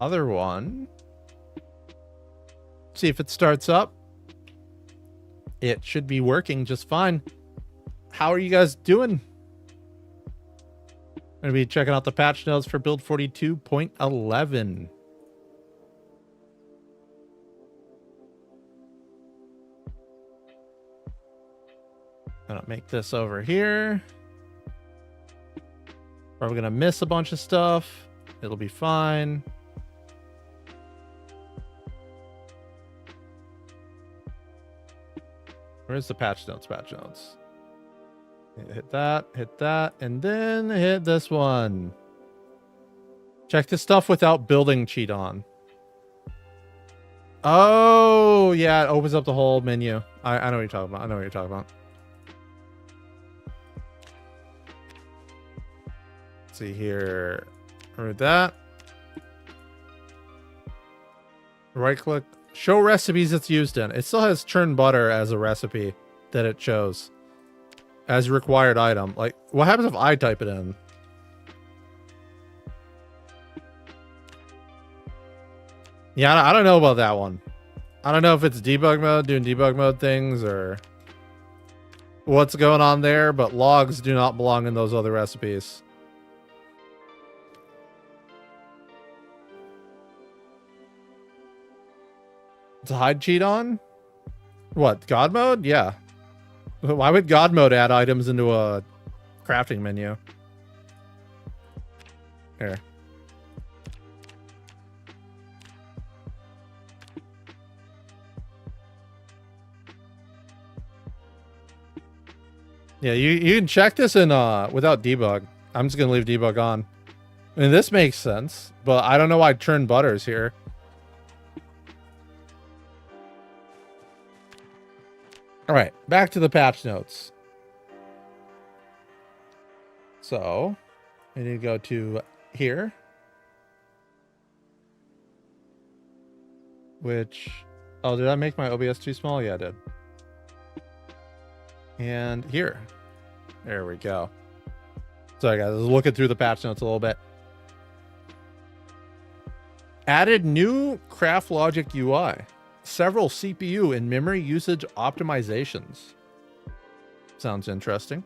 other one. See if it starts up. It should be working just fine. How are you guys doing? I'm going to be checking out the patch notes for build 42.11. Gonna make this over here. Probably gonna miss a bunch of stuff. It'll be fine. Where's the patch notes? Patch notes. Hit that, and then hit this one. Check this stuff without building cheat on. Oh, yeah, it opens up the whole menu. I know what you're talking about. I know what you're talking about. Let's see here. Read that. Right click. Show recipes it's used in. It still has churned butter as a recipe that it shows as a required item. Like, what happens if I type it in? Yeah, I don't know about that one. I don't know if it's debug mode, doing debug mode things, or what's going on there, but logs do not belong in those other recipes. To hide cheat on? What, God mode? Yeah. Why would God mode add items into a crafting menu? Here. Yeah, you can check this in without debug. I'm just gonna leave debug on. I mean, this makes sense, but I don't know why churn butter's here. All right, back to the patch notes. So, I need to go to here. Which, oh, did I make my OBS too small? Yeah, I did. And here. There we go. Sorry, guys, I was looking through the patch notes a little bit. Added new Craft Logic UI. Several CPU and memory usage optimizations. Sounds interesting.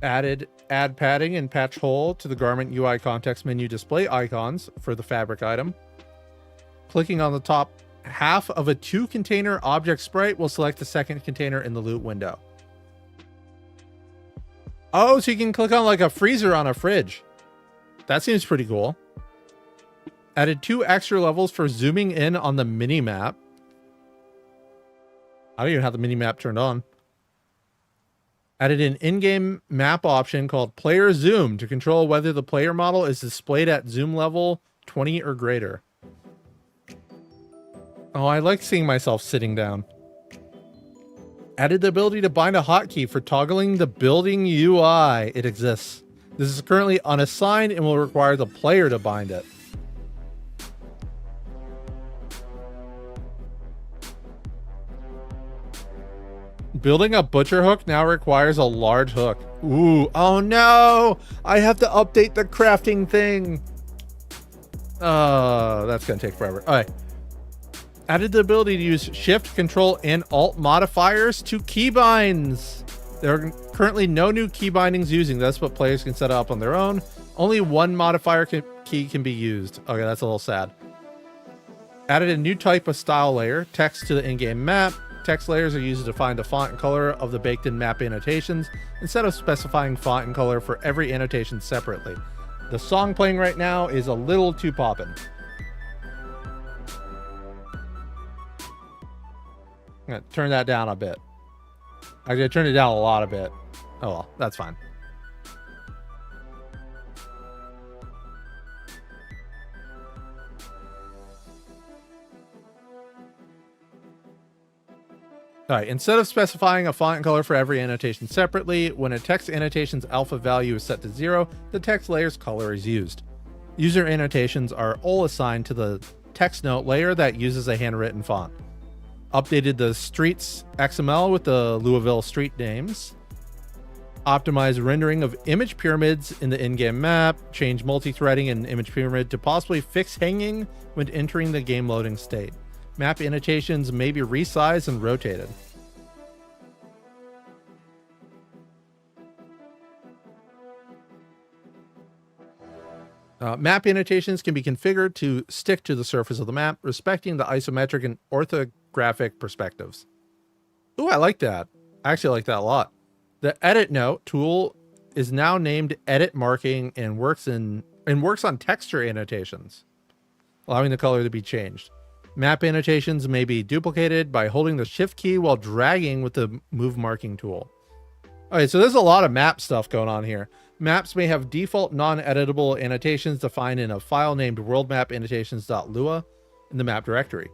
Add padding and patch hole to the garment UI context menu display icons for the fabric item. Clicking on the top half of a 2-container object sprite will select the second container in the loot window. Oh, so you can click on like a freezer on a fridge. That seems pretty cool. Added 2 extra levels for zooming in on the mini map. I don't even have the mini map turned on. Added an in-game map option called Player Zoom to control whether the player model is displayed at zoom level 20 or greater. Oh, I like seeing myself sitting down. Added the ability to bind a hotkey for toggling the building UI. It exists. This is currently unassigned and will require the player to bind it. Building a butcher hook now requires a large hook. Ooh, oh no! I have to update the crafting thing. That's gonna take forever. All right. Added the ability to use Shift, Control, and Alt modifiers to keybinds. There are currently no new key bindings using this, but players can set it up on their own. Only one modifier key can be used. Okay, that's a little sad. Added a new type of style layer, text to the in-game map. Text layers are used to define the font and color of the baked-in map annotations instead of specifying font and color for every annotation separately. The song playing right now is a little too poppin'. I'm gonna turn that down a bit. Actually, I turned it down a lot a bit. Oh well, that's fine. All right, instead of specifying a font and color for every annotation separately, when a text annotation's alpha value is set to 0, the text layer's color is used. User annotations are all assigned to the text note layer that uses a handwritten font. Updated the streets XML with the Louisville street names. Optimize rendering of image pyramids in the in-game map. Change multi-threading in image pyramid to possibly fix hanging when entering the game loading state. Map annotations may be resized and rotated. Map annotations can be configured to stick to the surface of the map, respecting the isometric and orthographic perspectives. Ooh, I like that. I actually like that a lot. The edit note tool is now named edit marking and works on texture annotations, allowing the color to be changed. Map annotations may be duplicated by holding the shift key while dragging with the move marking tool. Okay, so there's a lot of map stuff going on here. Maps may have default non-editable annotations defined in a file named worldmapAnnotations.lua in the map directory.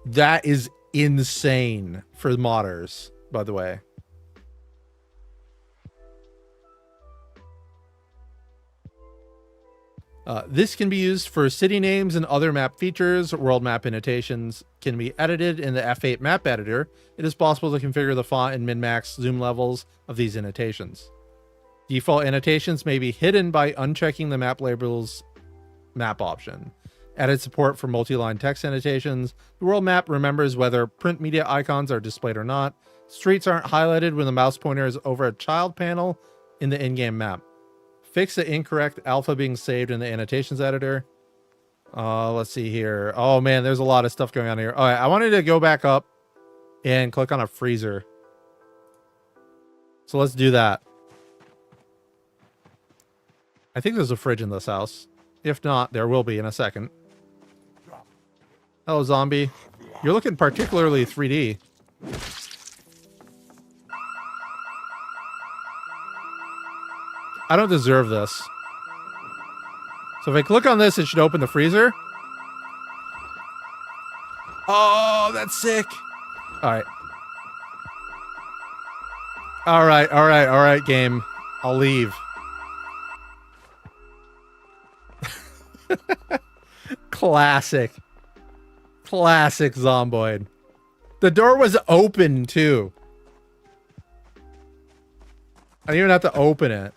That is insane for modders, by the way. This can be used for city names and other map features. World map annotations can be edited in the F8 map editor. It is possible to configure the font and min-max zoom levels of these annotations. Default annotations may be hidden by unchecking the map labels map option. Added support for multi-line text annotations. The world map remembers whether print media icons are displayed or not. Streets aren't highlighted when the mouse pointer is over a child panel in the in-game map. Fix the incorrect alpha being saved in the annotations editor. Let's see here. Oh man, there's a lot of stuff going on here. All right, I wanted to go back up and click on a freezer. So let's do that. I think there's a fridge in this house. If not, there will be in a second. Hello, zombie. You're looking particularly 3D. I don't deserve this. So if I click on this, it should open the freezer. Oh, that's sick. All right. All right, all right, all right, game. I'll leave. Classic. Classic Zomboid. The door was open, too. I didn't even have to open it.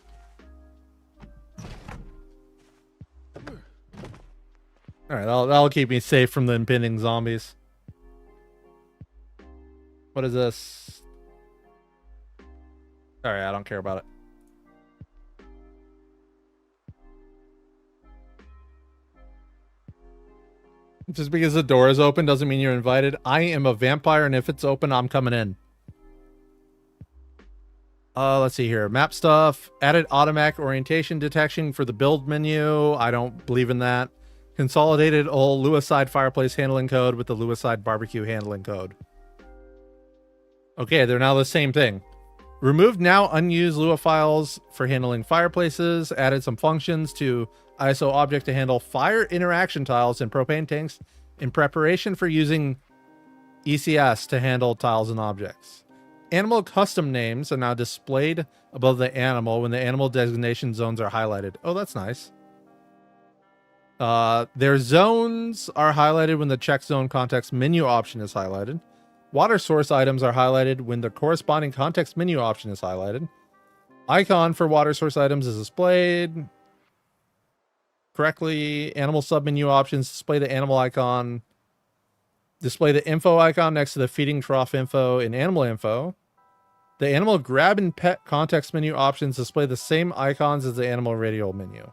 Alright, that'll keep me safe from the impending zombies. What is this? Alright, I don't care about it. Just because the door is open doesn't mean you're invited. I am a vampire, and if it's open, I'm coming in. Let's see here. Map stuff. Added automatic orientation detection for the build menu. I don't believe in that. Consolidated old Lua-side fireplace handling code with the Lua-side barbecue handling code. Okay, they're now the same thing. Removed now unused Lua files for handling fireplaces. Added some functions to ISO object to handle fire interaction tiles in propane tanks in preparation for using ECS to handle tiles and objects. Animal custom names are now displayed above the animal when the animal designation zones are highlighted. Oh, that's nice. Their zones are highlighted when the check zone context menu option is highlighted. Water source items are highlighted when the corresponding context menu option is highlighted. Icon for water source items is displayed correctly. Animal submenu options display the animal icon. Display the info icon next to the feeding trough info in animal info. The animal grab and pet context menu options display the same icons as the animal radial menu.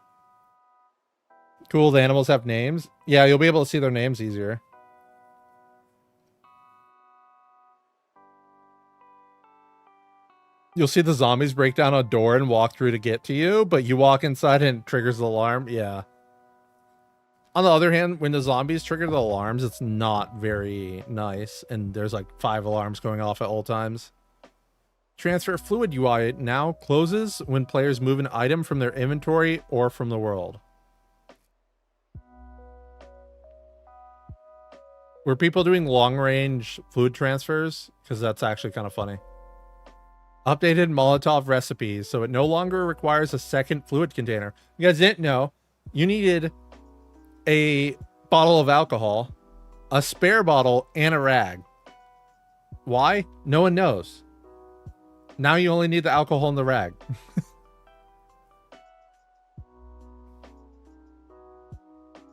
Cool, the animals have names. Yeah, you'll be able to see their names easier. You'll see the zombies break down a door and walk through to get to you, but you walk inside and it triggers the alarm. Yeah. On the other hand, when the zombies trigger the alarms, it's not very nice. And there's like 5 alarms going off at all times. Transfer fluid UI now closes when players move an item from their inventory or from the world. Were people doing long-range fluid transfers? Because that's actually kind of funny. Updated Molotov recipes, so it no longer requires a second fluid container. You guys didn't know, you needed a bottle of alcohol, a spare bottle, and a rag. Why? No one knows. Now you only need the alcohol in the rag.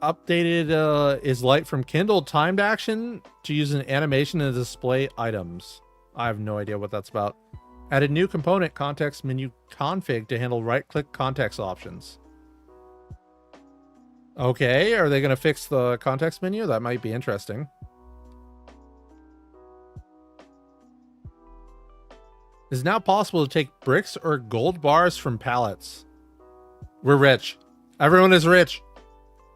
Updated is light from Kindle timed action to use an animation to display items. I have no idea what that's about. Added new component context menu config to handle right-click context options. Okay, are they going to fix the context menu? That might be interesting. It's now possible to take bricks or gold bars from pallets. We're rich. Everyone is rich.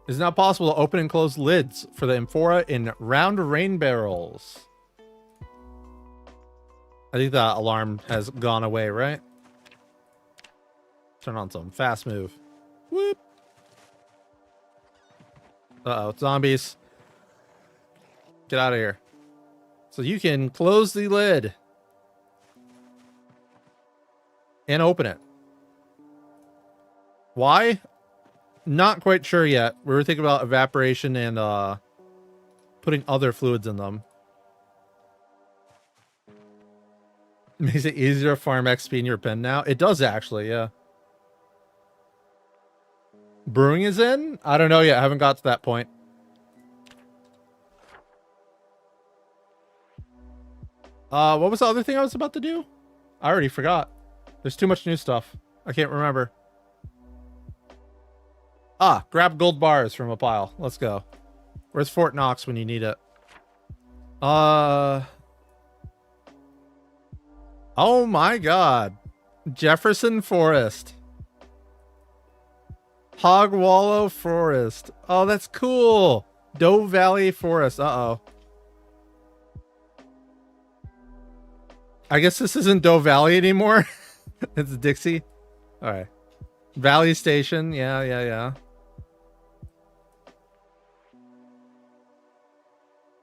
It's now possible to open and close lids for the amphora in round rain barrels. I think that alarm has gone away, right? Turn on some fast move. Whoop. Uh-oh, zombies. Get out of here. So you can close the lid. And open it. Why? Not quite sure yet. We were thinking about evaporation and putting other fluids in them. Makes it easier to farm XP in your pen now. It does actually, yeah. Brewing is in? I don't know yet. I haven't got to that point. What was the other thing I was about to do? I already forgot. There's too much new stuff. I can't remember. Ah, grab gold bars from a pile. Let's go. Where's Fort Knox when you need it? Oh my god. Jefferson Forest. Hog Wallow Forest. Oh, that's cool. Doe Valley Forest. Uh-oh. I guess this isn't Doe Valley anymore. It's Dixie. All right. Valley Station. Yeah.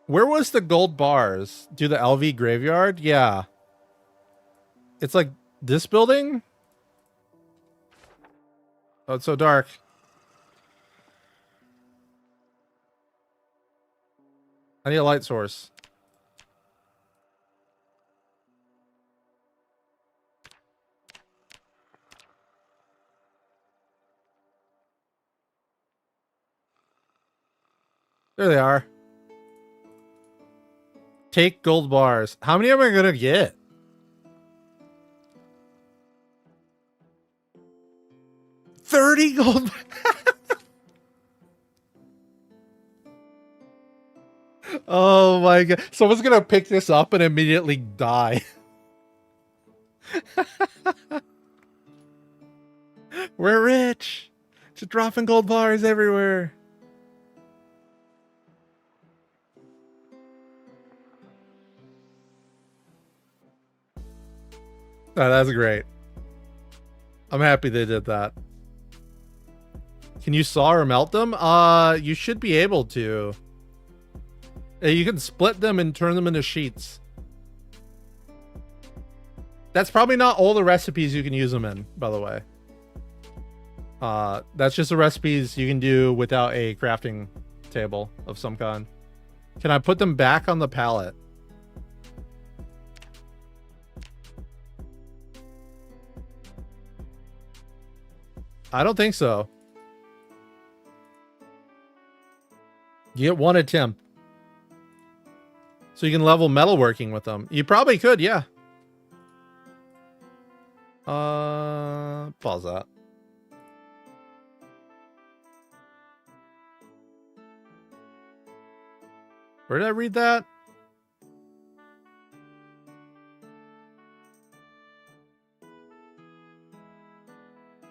Where was the gold bars? Do the LV graveyard? Yeah. It's like this building? Oh, it's so dark. I need a light source. There they are. Take gold bars. How many am I gonna get? $30 gold. Oh my god. Someone's gonna pick this up and immediately die. We're rich. Just dropping gold bars everywhere. Oh, that's great. I'm happy they did that. Can you saw or melt them? You should be able to. You can split them and turn them into sheets. That's probably not all the recipes you can use them in, by the way. That's just the recipes you can do without a crafting table of some kind. Can I put them back on the pallet? I don't think so. You get one attempt. So you can level metalworking with them. You probably could, yeah. Pause that. Where did I read that?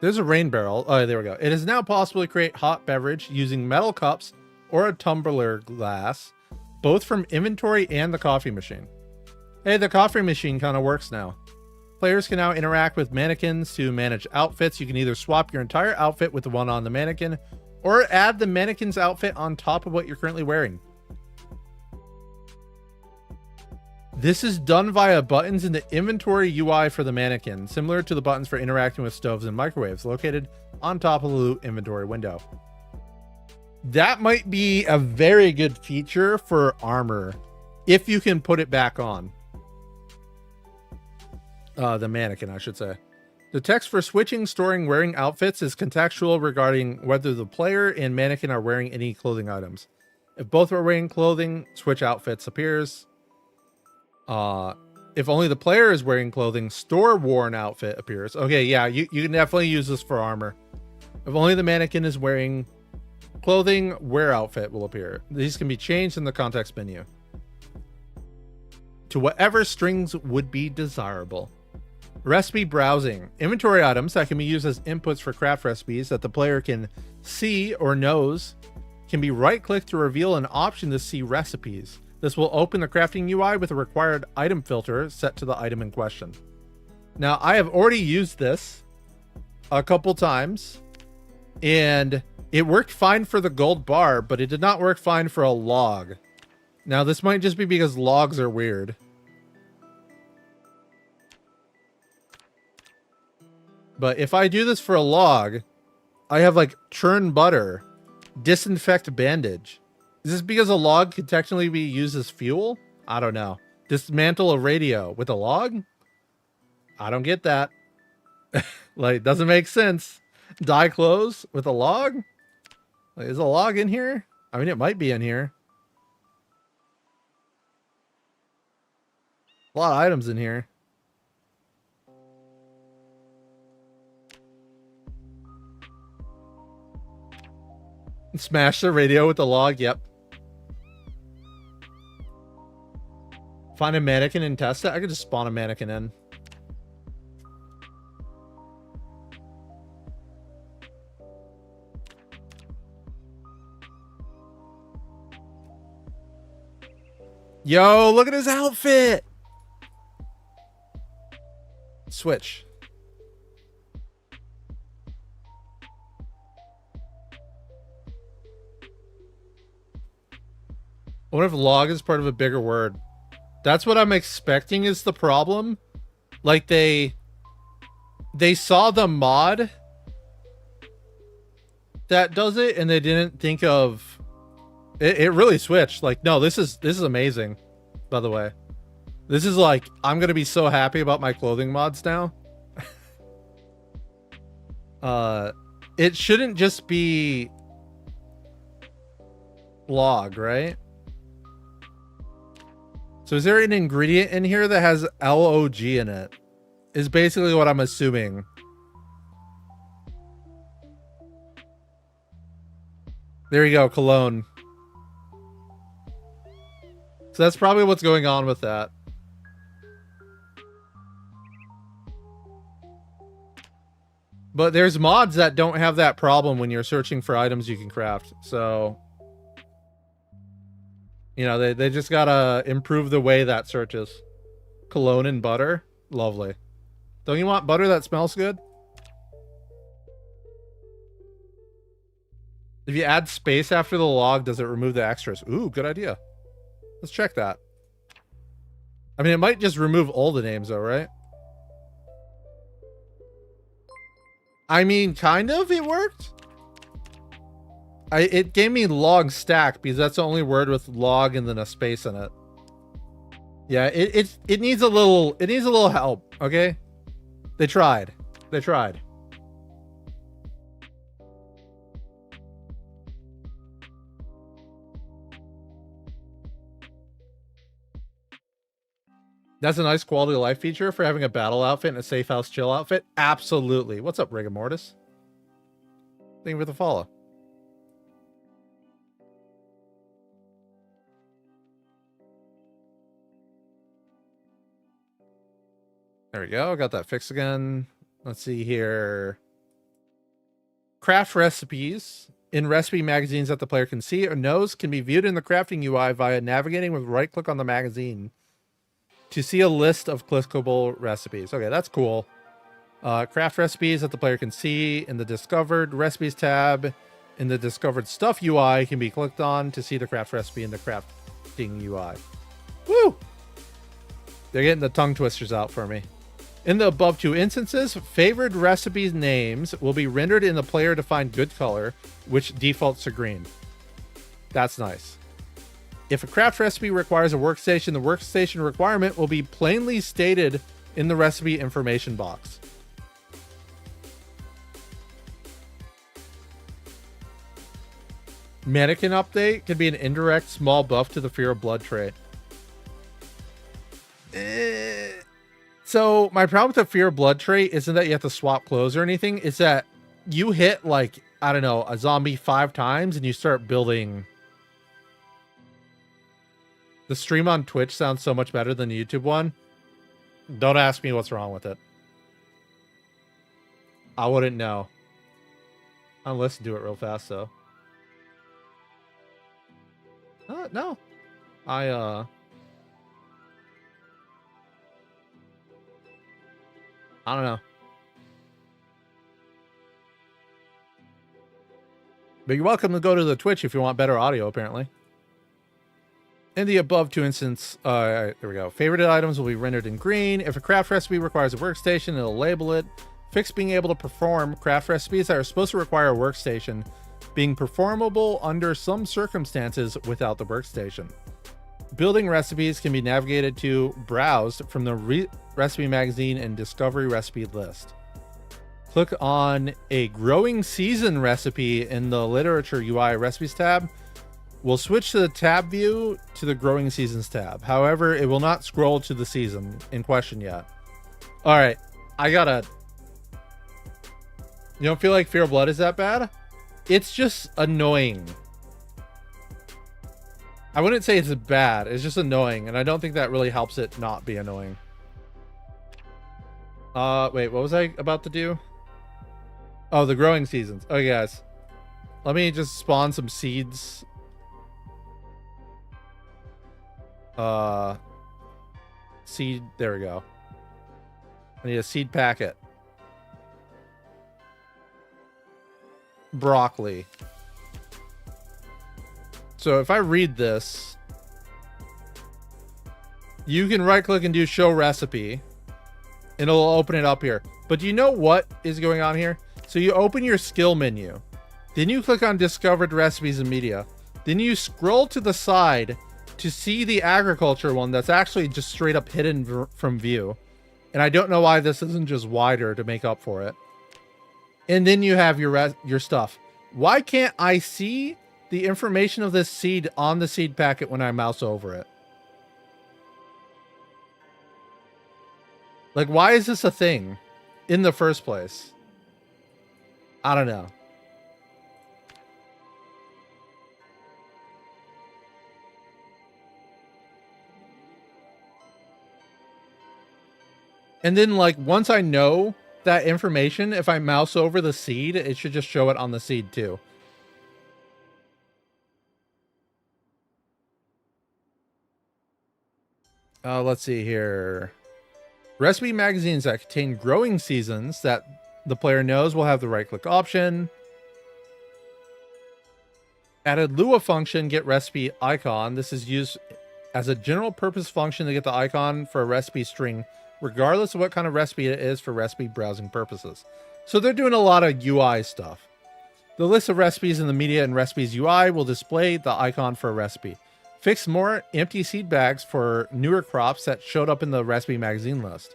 There's a rain barrel. Oh, there we go. It is now possible to create hot beverage using metal cups or a tumbler glass, both from inventory and the coffee machine. Hey, the coffee machine kind of works now. Players can now interact with mannequins to manage outfits. You can either swap your entire outfit with the one on the mannequin, or add the mannequin's outfit on top of what you're currently wearing. This is done via buttons in the inventory UI for the mannequin, similar to the buttons for interacting with stoves and microwaves, located on top of the loot inventory window. That might be a very good feature for armor, if you can put it back on. The mannequin, I should say. The text for switching, storing, wearing outfits is contextual regarding whether the player and mannequin are wearing any clothing items. If both are wearing clothing, switch outfits appears. If only the player is wearing clothing, store worn outfit appears. Okay, yeah, you can definitely use this for armor. If only the mannequin is wearing clothing, wear outfit will appear. These can be changed in the context menu to whatever strings would be desirable. Recipe browsing. Inventory items that can be used as inputs for craft recipes that the player can see or knows can be right-clicked to reveal an option to see recipes. This will open the crafting UI with a required item filter set to the item in question. Now, I have already used this a couple times, and it worked fine for the gold bar, but it did not work fine for a log. Now, this might just be because logs are weird. But if I do this for a log, I have like churn butter, disinfect bandage. Is this because a log could technically be used as fuel? I don't know. Dismantle a radio with a log? I don't get that. Like, doesn't make sense. Dye clothes with a log? Like, is a log in here? I mean, it might be in here. A lot of items in here. Smash the radio with the log. Yep. Find a mannequin and test it. I could just spawn a mannequin in. Yo, look at his outfit. Switch. What if log is part of a bigger word? That's what I'm expecting is the problem. Like they saw the mod that does it and they didn't think of it. It really switched. Like, no, this is amazing, by the way. This is like, I'm gonna be so happy about my clothing mods now. It shouldn't just be log, right? So is there an ingredient in here that has LOG in it? Is basically what I'm assuming. There you go, cologne. So that's probably what's going on with that. But there's mods that don't have that problem when you're searching for items you can craft. So, you know, they just gotta improve the way that searches. Cologne and butter. Lovely. Don't you want butter that smells good? If you add space after the log, does it remove the extras? Ooh, good idea. Let's check that. I mean, it might just remove all the names though, right? I mean, kind of, it worked. It gave me log stack because that's the only word with log and then a space in it. Yeah, it needs a little help, okay? They tried. They tried. That's a nice quality of life feature for having a battle outfit and a safe house chill outfit. Absolutely. What's up, Rigor Mortis? Thank you for the follow. There we go. Got that fixed again. Let's see here. Craft recipes in recipe magazines that the player can see or knows can be viewed in the crafting UI via navigating with right click on the magazine to see a list of clickable recipes. Okay, that's cool. Craft recipes that the player can see in the discovered recipes tab in the discovered stuff UI can be clicked on to see the craft recipe in the crafting UI. Woo! They're getting the tongue twisters out for me. In the above two instances, favored recipes names will be rendered in the player defined good color, which defaults to green. That's nice. If a craft recipe requires a workstation, the workstation requirement will be plainly stated in the recipe information box. Mannequin update could be an indirect small buff to the Fear of Blood trait. So my problem with the Fear of Blood trait isn't that you have to swap clothes or anything. It's that you hit, like, I don't know, a zombie 5 times and you start building. The stream on Twitch sounds so much better than the YouTube one. Don't ask me what's wrong with it. I wouldn't know. I'll listen to it real fast, though. No. I don't know. But you're welcome to go to the Twitch if you want better audio, apparently. In the above two instances, there we go. Favorited items will be rendered in green. If a craft recipe requires a workstation, it'll label it. Fix being able to perform craft recipes that are supposed to require a workstation being performable under some circumstances without the workstation. Building recipes can be navigated to browsed from the recipe magazine and discovery recipe list. Click on a growing season recipe in the literature UI recipes tab. We'll switch to the tab view to the growing seasons tab. However, it will not scroll to the season in question yet. All right, you don't feel like Fear of Blood is that bad? It's just annoying. I wouldn't say it's bad. It's just annoying, and I don't think that really helps it not be annoying. Wait, what was I about to do? Oh, the growing seasons. Okay, guys. Let me just spawn some seeds. Seed. There we go. I need a seed packet. Broccoli. So if I read this, you can right click and do show recipe and it'll open it up here. But do you know what is going on here? So you open your skill menu, then you click on discovered recipes and media, then you scroll to the side to see the agriculture one that's actually just straight up hidden from view. And I don't know why this isn't just wider to make up for it. And then you have your stuff. Why can't I see the information of this seed on the seed packet when I mouse over it? Like, why is this a thing in the first place? I don't know. And then, like, once I know that information, if I mouse over the seed, it should just show it on the seed too. Let's see here. Recipe magazines that contain growing seasons that the player knows will have the right click option. Added Lua function, get recipe icon. This is used as a general purpose function to get the icon for a recipe string, regardless of what kind of recipe it is for recipe browsing purposes. So they're doing a lot of UI stuff. The list of recipes in the media and recipes UI will display the icon for a recipe. Fix more empty seed bags for newer crops that showed up in the recipe magazine list.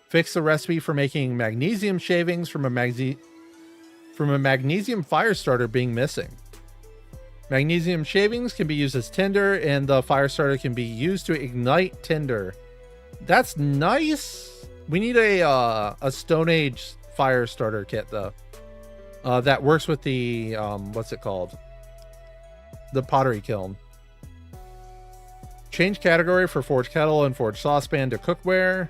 Fix the recipe for making magnesium shavings from a magnesium fire starter being missing. Magnesium shavings can be used as tinder, and the fire starter can be used to ignite tinder. That's nice. We need a Stone Age fire starter kit though. That works with the what's it called? The pottery kiln. Change category for forged kettle and forged saucepan to cookware.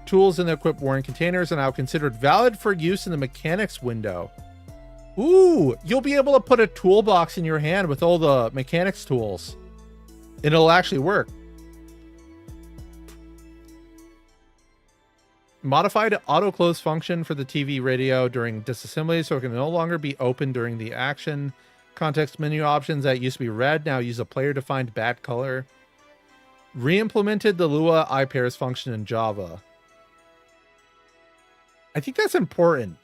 Tools in the equipped worn containers are now considered valid for use in the mechanics window. Ooh, you'll be able to put a toolbox in your hand with all the mechanics tools, and it'll actually work. Modified auto close function for the TV radio during disassembly, so it can no longer be open during the action. Context menu options that used to be red now use a player defined bad color. Re-implemented the Lua iPairs function in Java. I think that's important.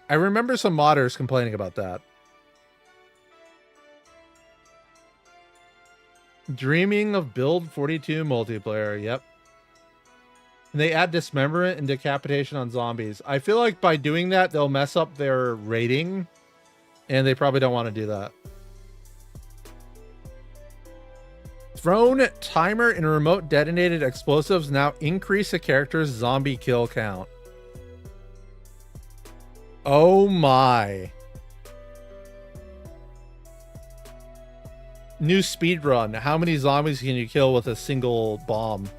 I remember some modders complaining about that. Dreaming of Build 42 multiplayer. Yep. And they add dismemberment and decapitation on zombies. I feel like by doing that, they'll mess up their rating. And they probably don't want to do that. Thrown timer and remote detonated explosives now increase a character's zombie kill count. Oh my. New speedrun. How many zombies can you kill with a single bomb?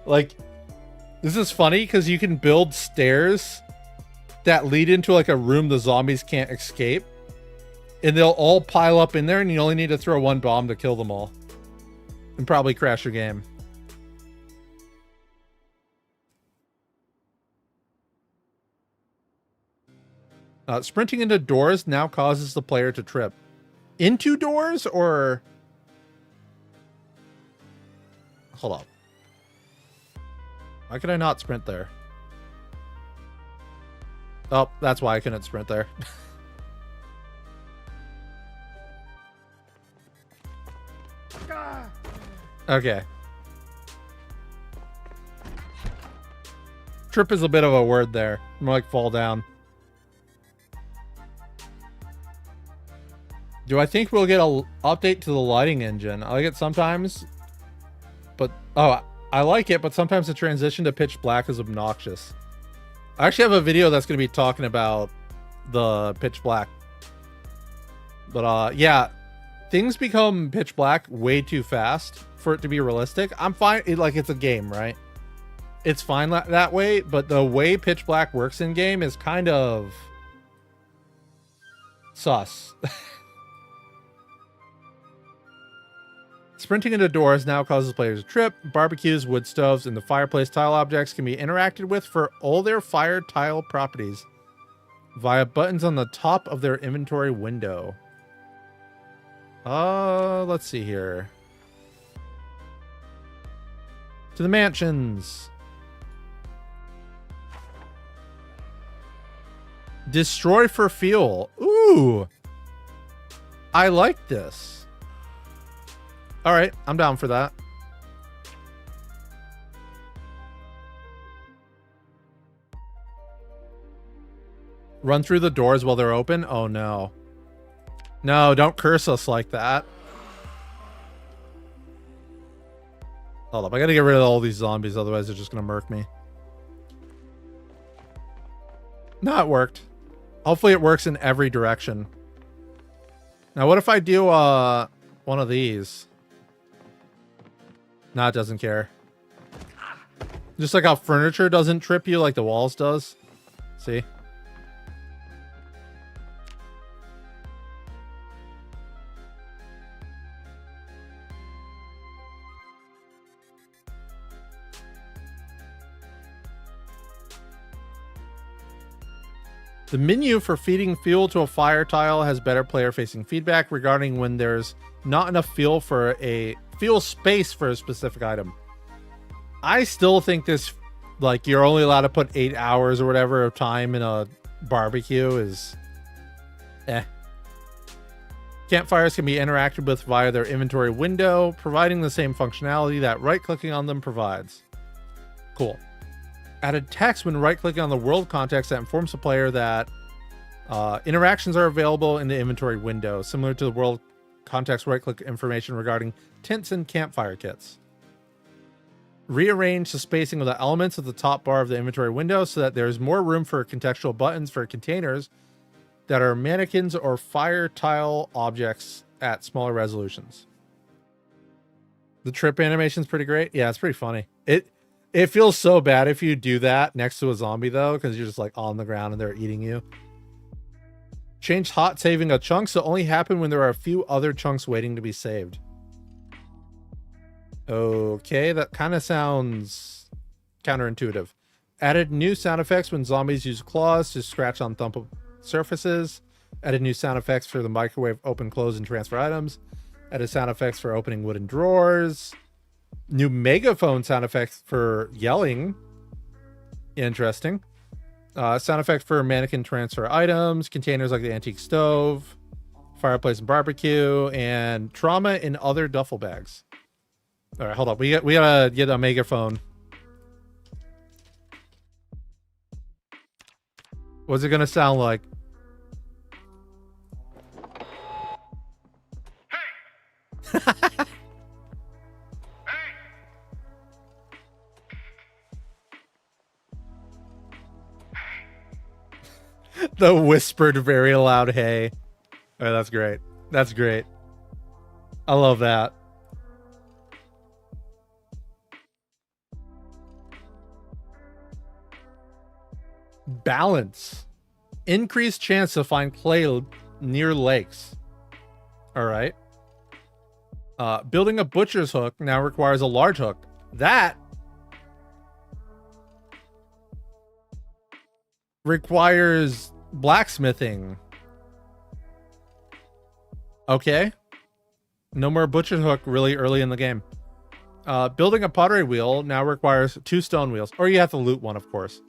Like, this is funny because you can build stairs that lead into like a room the zombies can't escape. And they'll all pile up in there and you only need to throw one bomb to kill them all. And probably crash your game. Sprinting into doors now causes the player to trip. Into doors or... Hold up. Why could I not sprint there? Oh, that's why I couldn't sprint there. Okay. Trip is a bit of a word there. More like fall down. Do I think we'll get an update to the lighting engine? I like it sometimes. But, oh, I like it, but sometimes the transition to pitch black is obnoxious. I actually have a video that's going to be talking about the pitch black. But, yeah. Things become pitch black way too fast for it to be realistic. I'm fine. Like, it's a game, right? It's fine that way, but the way pitch black works in game is kind of sus. Sprinting into doors now causes players to trip. Barbecues, wood stoves, and the fireplace tile objects can be interacted with for all their fire tile properties via buttons on the top of their inventory window. Let's see here. To the mansions. Destroy for fuel. Ooh. I like this. All right, I'm down for that. Run through the doors while they're open? Oh no. No, don't curse us like that. Hold up, I gotta get rid of all these zombies, otherwise they're just gonna murk me. No, it worked. Hopefully it works in every direction. Now, what if I do one of these? No, it doesn't care. Just like how furniture doesn't trip you like the walls does. See? The menu for feeding fuel to a fire tile has better player-facing feedback regarding when there's not enough fuel for a fuel space for a specific item. I still think this, like, you're only allowed to put 8 hours or whatever of time in a barbecue is eh. Campfires can be interacted with via their inventory window, providing the same functionality that right-clicking on them provides. Cool. Added text when right-clicking on the world context that informs the player that interactions are available in the inventory window, similar to the world context right-click information regarding tents and campfire kits. Rearrange the spacing of the elements at the top bar of the inventory window so that there's more room for contextual buttons for containers that are mannequins or fire tile objects at smaller resolutions. The trip animation is pretty great. Yeah, it's pretty funny. It feels so bad if you do that next to a zombie, though, because you're just like on the ground and they're eating you. Change hot saving a chunk so only happen when there are a few other chunks waiting to be saved. Okay, that kind of sounds counterintuitive. Added new sound effects when zombies use claws to scratch on thumpable surfaces. Added new sound effects for the microwave open, close, and transfer items. Added sound effects for opening wooden drawers. New megaphone sound effects for yelling. Interesting. Sound effects for mannequin transfer items, containers like the antique stove, fireplace and barbecue, and trauma in other duffel bags. All right, hold on. We gotta get a megaphone. What's it gonna sound like? The whispered, very loud "hey." All right, that's great. That's great. I love that. Balance. Increased chance to find clay near lakes. All right. Building a butcher's hook now requires a large hook. That requires blacksmithing. Okay. No more butcher's hook really early in the game. Building a pottery wheel now requires 2 stone wheels. Or you have to loot one, of course.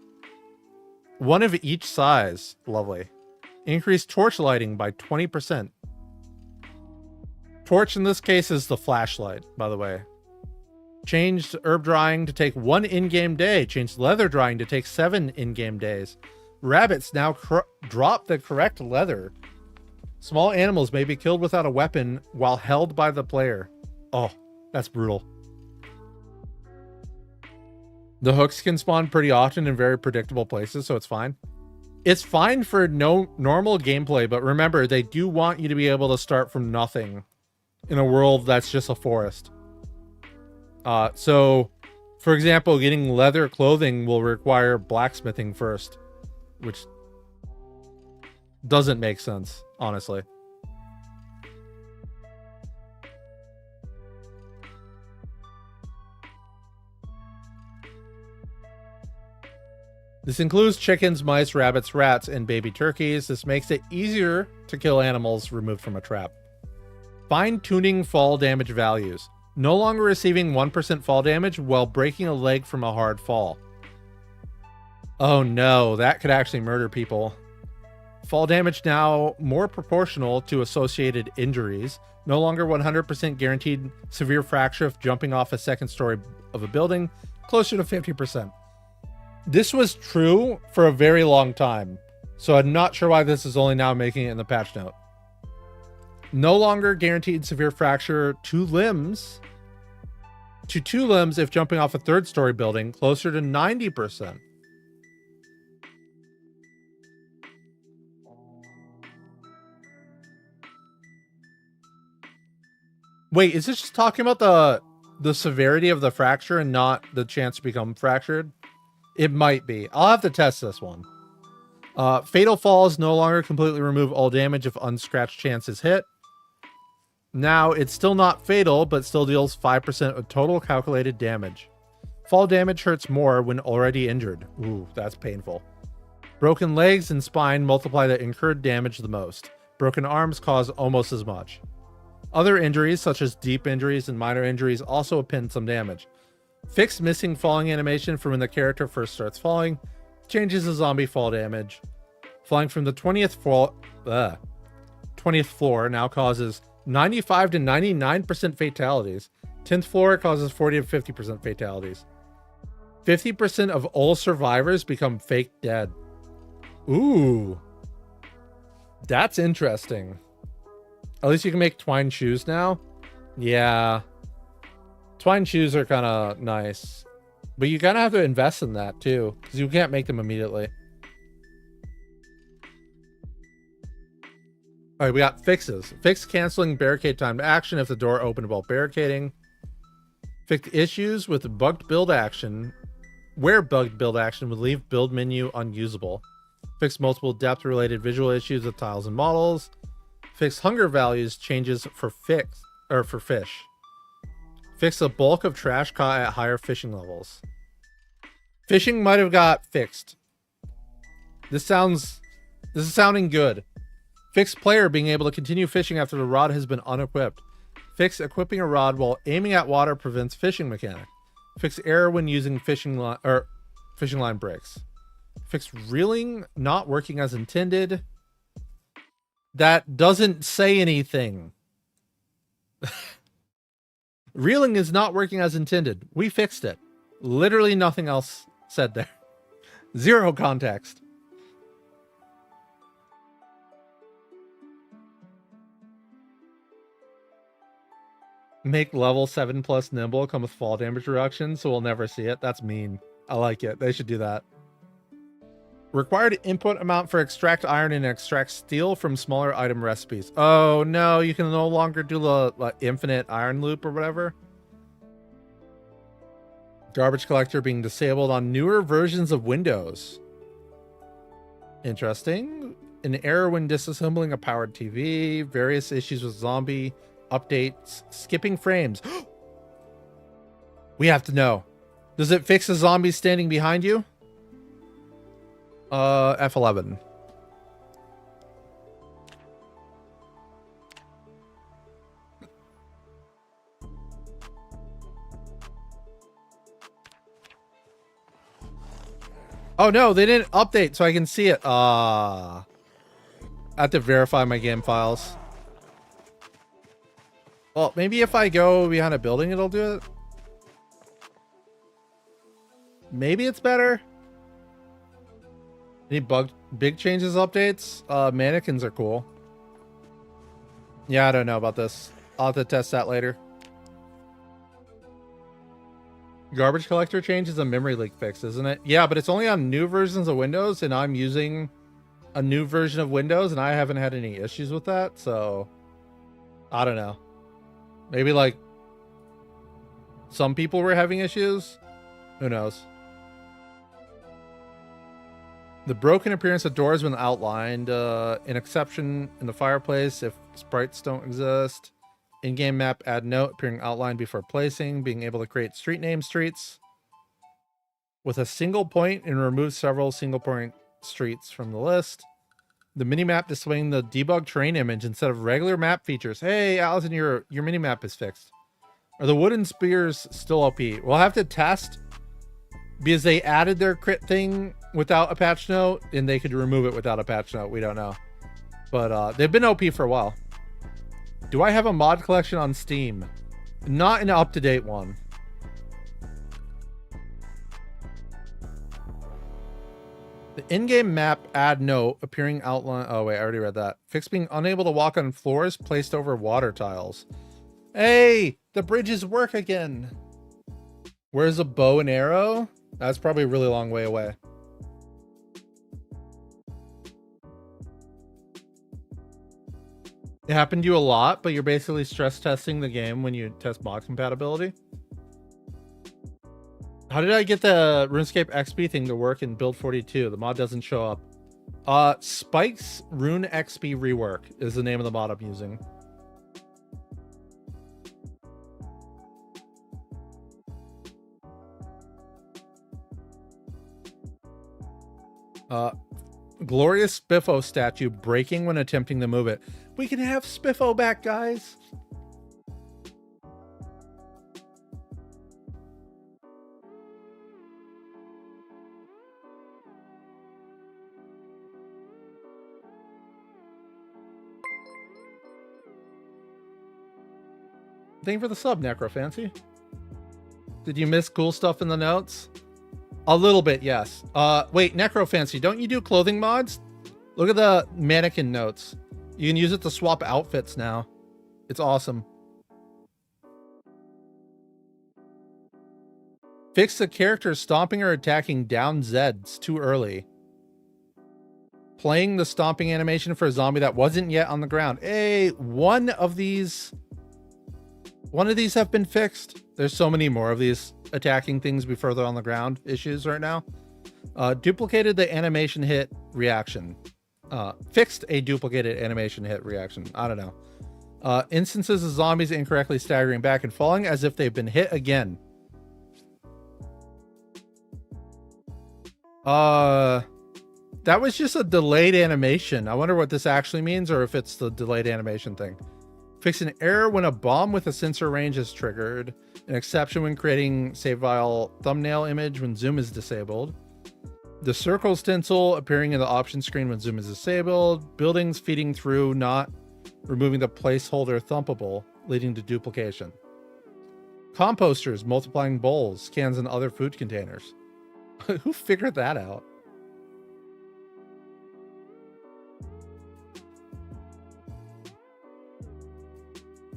One of each size. Lovely. Increased torch lighting by 20%. Torch in this case is the flashlight, by the way. Changed herb drying to take 1 in-game day. Changed leather drying to take 7 in-game days. Rabbits now drop the correct leather. Small animals may be killed without a weapon while held by the player. Oh, that's brutal. The hooks can spawn pretty often in very predictable places, so it's fine. It's fine for no normal gameplay, but remember, they do want you to be able to start from nothing in a world that's just a forest. So, for example, getting leather clothing will require blacksmithing first, which doesn't make sense, honestly. This includes chickens, mice, rabbits, rats, and baby turkeys. This makes it easier to kill animals removed from a trap. Fine-tuning fall damage values. No longer receiving 1% fall damage while breaking a leg from a hard fall. Oh no, that could actually murder people. Fall damage now more proportional to associated injuries. No longer 100% guaranteed severe fracture if jumping off a second story of a building. Closer to 50%. This was true for a very long time, so I'm not sure why this is only now making it in the patch note. No longer guaranteed severe fracture to 2 limbs if jumping off a 3rd story building, closer to 90%. Wait, is this just talking about the severity of the fracture and not the chance to become fractured? It might be. I'll have to test this one. Fatal falls no longer completely remove all damage if unscratched chances hit. Now, it's still not fatal, but still deals 5% of total calculated damage. Fall damage hurts more when already injured. Ooh, that's painful. Broken legs and spine multiply the incurred damage the most. Broken arms cause almost as much. Other injuries, such as deep injuries and minor injuries, also append some damage. Fixed missing falling animation from when the character first starts falling. Changes the zombie fall damage. Falling from the 20th floor now causes 95 to 99% fatalities. 10th floor causes 40 to 50% fatalities. 50% of all survivors become fake dead. Ooh. That's interesting. At least you can make twine shoes now. Yeah. Twine shoes are kind of nice. But you kind of have to invest in that too, because you can't make them immediately. All right, we got fixes. Fix canceling barricade time to action if the door opened while barricading. Fix issues with bugged build action, where bugged build action would leave build menu unusable. Fix multiple depth related visual issues with tiles and models. Fix hunger values changes for fish. Fix the bulk of trash caught at higher fishing levels. Fishing might have got fixed. This is sounding good. Fix player being able to continue fishing after the rod has been unequipped. Fix equipping a rod while aiming at water prevents fishing mechanic. Fix error when using fishing line breaks. Fix reeling not working as intended. That doesn't say anything. Reeling is not working as intended. We fixed it. Literally nothing else said there. Zero context. Make level 7 plus nimble come with fall damage reduction, so we'll never see it. That's mean. I like it. They should do that. Required input amount for extract iron and extract steel from smaller item recipes. Oh no, you can no longer do the infinite iron loop or whatever. Garbage collector being disabled on newer versions of Windows. Interesting. An error when disassembling a powered TV. Various issues with zombie updates. Skipping frames. We have to know. Does it fix the zombies standing behind you? F11. Oh no, they didn't update so I can see it. I have to verify my game files. Well, maybe if I go behind a building, it'll do it. Maybe it's better. Any big changes, updates? Mannequins are cool. Yeah, I don't know about this. I'll have to test that later. Garbage collector change is a memory leak fix, isn't it? Yeah, but it's only on new versions of Windows, and I'm using a new version of Windows, and I haven't had any issues with that, so I don't know. Maybe like some people were having issues. Who knows? The broken appearance of doors when outlined. An exception in the fireplace if sprites don't exist. In-game map add note appearing outlined before placing. Being able to create street name streets with a single point and remove several single point streets from the list. The minimap displaying the debug terrain image instead of regular map features. Hey, Allison, your minimap is fixed. Are the wooden spears still OP? We'll have to test because they added their crit thing without a patch note and they could remove it without a patch note. We don't know. But they've been OP for a while. Do I have a mod collection on Steam? Not an up-to-date one. The in-game map add note appearing outline. Oh wait, I already read that. Fix being unable to walk on floors placed over water tiles. Hey, the bridges work again. Where's a bow and arrow? That's probably a really long way away. It happened to you a lot, but you're basically stress testing the game when you test mod compatibility. How did I get the RuneScape XP thing to work in build 42? The mod doesn't show up. Spike's Rune XP rework is the name of the mod I'm using. Glorious Spiffo statue breaking when attempting to move it. We can have Spiffo back, guys. Thank you for the sub, Necrofancy. Did you miss cool stuff in the notes? A little bit, yes. Wait, Necrofancy, don't you do clothing mods? Look at the mannequin notes. You can use it to swap outfits now. It's awesome. Fix the character stomping or attacking down Zeds too early. Playing the stomping animation for a zombie that wasn't yet on the ground. Hey, one of these have been fixed. There's so many more of these attacking things be further on the ground issues right now. Duplicated the animation hit reaction. Fixed a duplicated animation hit reaction. I don't know. Instances of zombies incorrectly staggering back and falling as if they've been hit again. That was just a delayed animation. I wonder what this actually means or if it's the delayed animation thing. Fix an error when a bomb with a sensor range is triggered. An exception when creating save file thumbnail image when zoom is disabled. The circle stencil appearing in the option screen when zoom is disabled. Buildings feeding through, not removing the placeholder thumpable, leading to duplication. Composters multiplying bowls, cans, and other food containers. Who figured that out?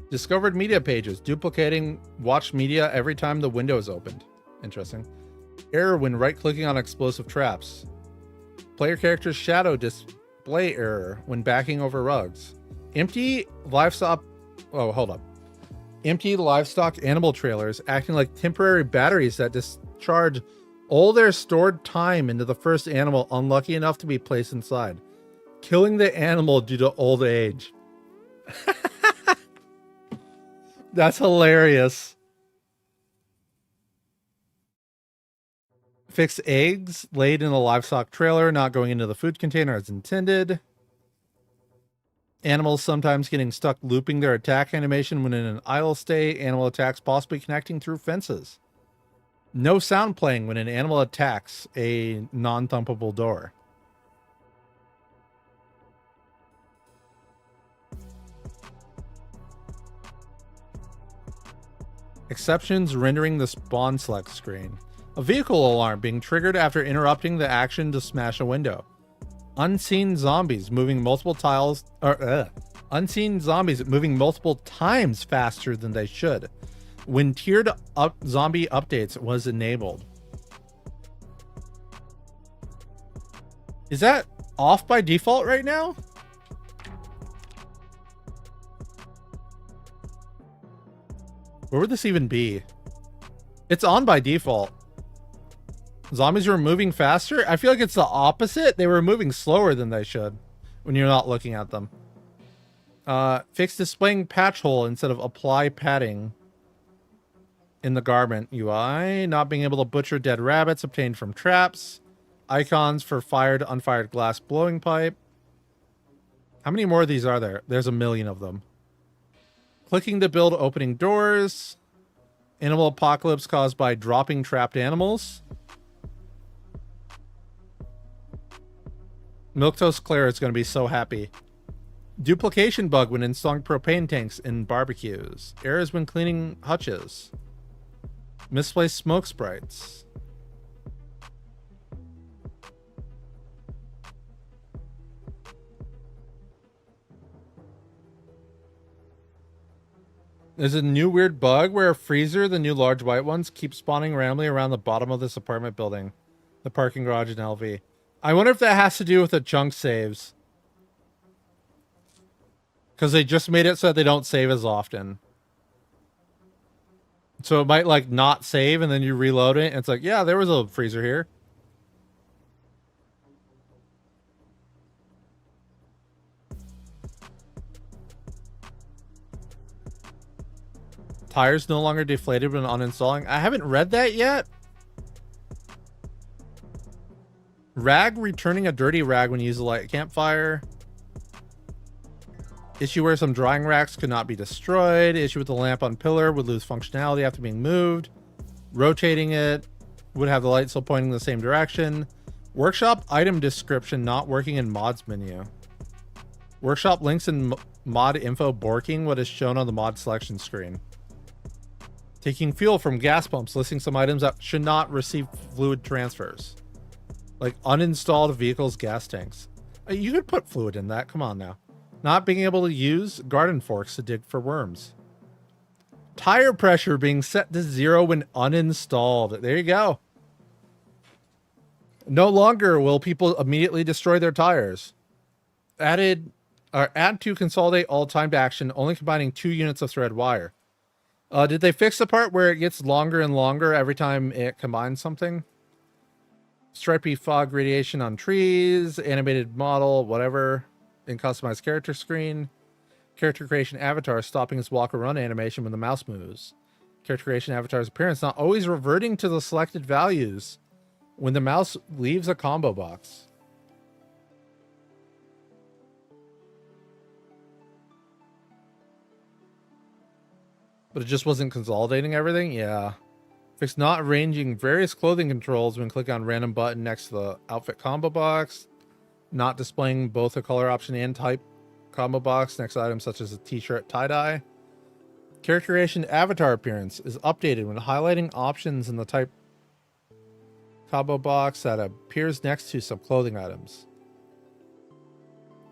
Discovered media pages, duplicating watched media every time the window is opened. Interesting. Error when right-clicking on explosive traps. Player character's shadow display error when backing over rugs. Empty livestock... Oh, hold up. Empty livestock animal trailers acting like temporary batteries that discharge all their stored time into the first animal unlucky enough to be placed inside, killing the animal due to old age. That's hilarious. Fix eggs laid in a livestock trailer, not going into the food container as intended. Animals sometimes getting stuck looping their attack animation when in an idle state. Animal attacks possibly connecting through fences. No sound playing when an animal attacks a non-thumpable door. Exceptions rendering the spawn select screen. A vehicle alarm being triggered after interrupting the action to smash a window. Unseen zombies moving multiple zombies moving multiple times faster than they should when tiered up zombie updates was enabled. Is that off by default right now? Where would this even be? It's on by default. Zombies were moving faster? I feel like it's the opposite. They were moving slower than they should when you're not looking at them. Fix displaying patch hole instead of apply padding in the garment UI. Not being able to butcher dead rabbits obtained from traps. Icons for fired, unfired glass blowing pipe. How many more of these are there? There's a million of them. Clicking to build opening doors. Animal apocalypse caused by dropping trapped animals. Milquetoast Claire is going to be so happy. Duplication bug when installing propane tanks in barbecues. Errors when cleaning hutches. Misplaced smoke sprites. There's a new weird bug where a freezer, the new large white ones, keep spawning randomly around the bottom of this apartment building. The parking garage in LV. I wonder if that has to do with the chunk saves. Because they just made it so that they don't save as often. So it might like not save and then you reload it and it's like, yeah, there was a freezer here. Tires no longer deflated when uninstalling. I haven't read that yet. Rag returning a dirty rag when you use a light campfire. Issue where some drying racks could not be destroyed. Issue with the lamp on pillar would lose functionality after being moved. Rotating it would have the light still pointing in the same direction. Workshop item description not working in mods menu. Workshop links and mod info borking what is shown on the mod selection screen. Taking fuel from gas pumps, listing some items that should not receive fluid transfers. Like uninstalled vehicles gas tanks. You could put fluid in that, come on now. Not being able to use garden forks to dig for worms. Tire pressure being set to 0 when uninstalled. There you go. No longer will people immediately destroy their tires. Add to consolidate all timed action, only combining 2 units of thread wire. Did they fix the part where it gets longer and longer every time it combines something? Stripy fog radiation on trees, animated model, whatever. In customized character screen. Character creation avatar stopping its walk or run animation when the mouse moves. Character creation avatar's appearance not always reverting to the selected values when the mouse leaves a combo box. But it just wasn't consolidating everything? Yeah. Fix not arranging various clothing controls when click on random button next to the outfit combo box. Not displaying both a color option and type combo box next to items such as a t-shirt tie-dye. Character creation avatar appearance is updated when highlighting options in the type combo box that appears next to some clothing items.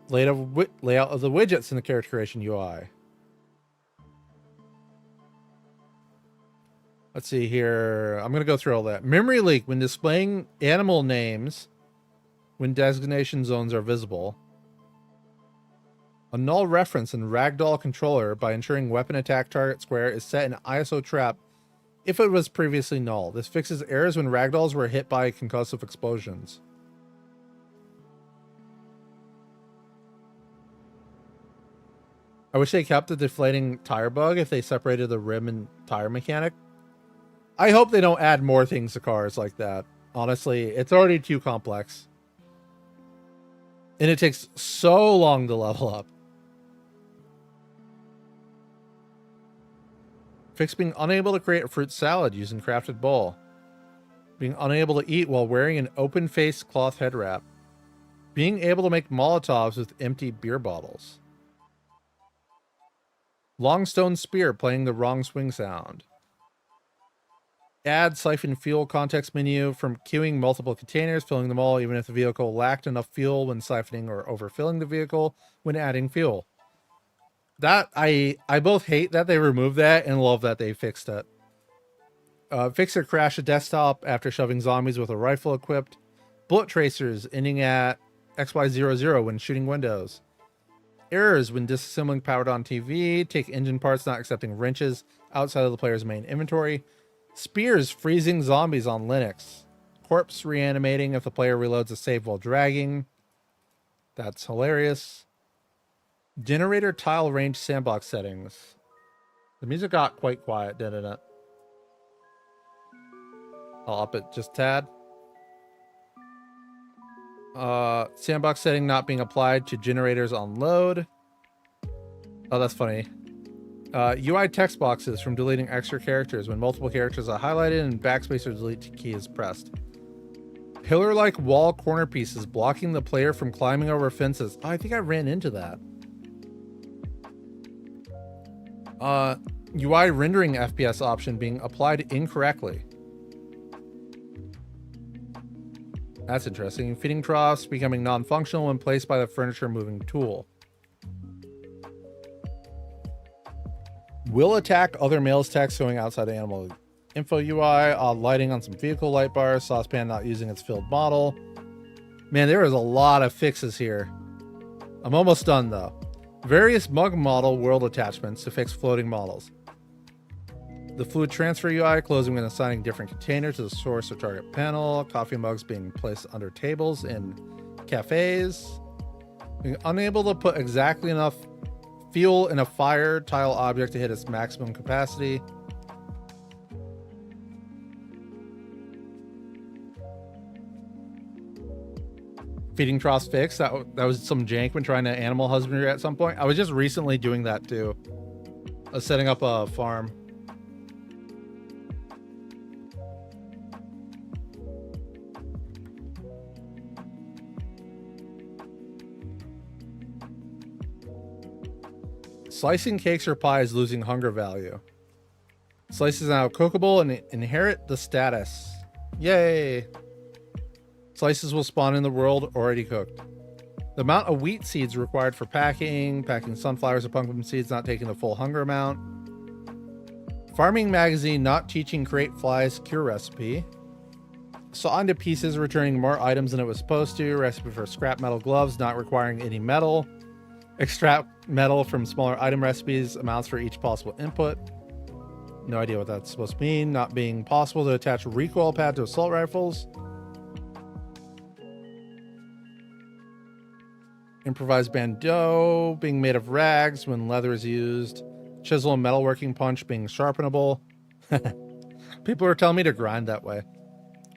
Layout of the widgets in the character creation UI. Let's see here. I'm going to go through all that. Memory leak when displaying animal names when designation zones are visible. A null reference in ragdoll controller by ensuring weapon attack target square is set in ISO trap if it was previously null. This fixes errors when ragdolls were hit by concussive explosions. I wish they kept the deflating tire bug if they separated the rim and tire mechanic. I hope they don't add more things to cars like that. Honestly, it's already too complex. And it takes so long to level up. Fix being unable to create a fruit salad using crafted bowl. Being unable to eat while wearing an open-faced cloth head wrap. Being able to make Molotovs with empty beer bottles. Long stone spear playing the wrong swing sound. Add siphon fuel context menu from queuing multiple containers, filling them all even if the vehicle lacked enough fuel when siphoning or overfilling the vehicle when adding fuel. That I both hate that they removed that and love that they fixed it. Fixer crash a desktop after shoving zombies with a rifle equipped. Bullet tracers ending at XY00 when shooting windows. Errors when disassembling powered on TV. Take engine parts not accepting wrenches outside of the player's main inventory. Spears freezing zombies on Linux. Corpse reanimating if the player reloads a save while dragging. That's hilarious. Generator tile range sandbox settings. The music got quite quiet, didn't it? I'll up it just a tad. Sandbox setting not being applied to generators on load. Oh, that's funny. UI text boxes from deleting extra characters when multiple characters are highlighted and backspace or delete key is pressed. Pillar-like wall corner pieces blocking the player from climbing over fences. Oh, I think I ran into that. UI rendering FPS option being applied incorrectly. That's interesting. Feeding troughs becoming non-functional when placed by the furniture moving tool. Will attack other males text going outside the animal info UI. Lighting on some vehicle light bars. Saucepan not using its filled model. Man, there is a lot of fixes here. I'm almost done though. Various mug model world attachments to fix floating models. The fluid transfer UI closing when assigning different containers to the source or target panel. Coffee mugs being placed under tables in cafes. Being unable to put exactly enough fuel in a fire tile object to hit its maximum capacity. Feeding troughs fixed. That was some jank when trying to animal husbandry at some point. I was just recently doing that too. I was setting up a farm. Slicing cakes or pies losing hunger value. Slices now cookable and inherit the status. Yay! Slices will spawn in the world already cooked. The amount of wheat seeds required for packing sunflowers or pumpkin seeds not taking the full hunger amount. Farming magazine not teaching create flies cure recipe. Saw into pieces returning more items than it was supposed to. Recipe for scrap metal gloves not requiring any metal. Extract metal from smaller item recipes, amounts for each possible input. No idea what that's supposed to mean. Not being possible to attach a recoil pad to assault rifles. Improvised bandeau being made of rags when leather is used. Chisel and metalworking punch being sharpenable. People are telling me to grind that way.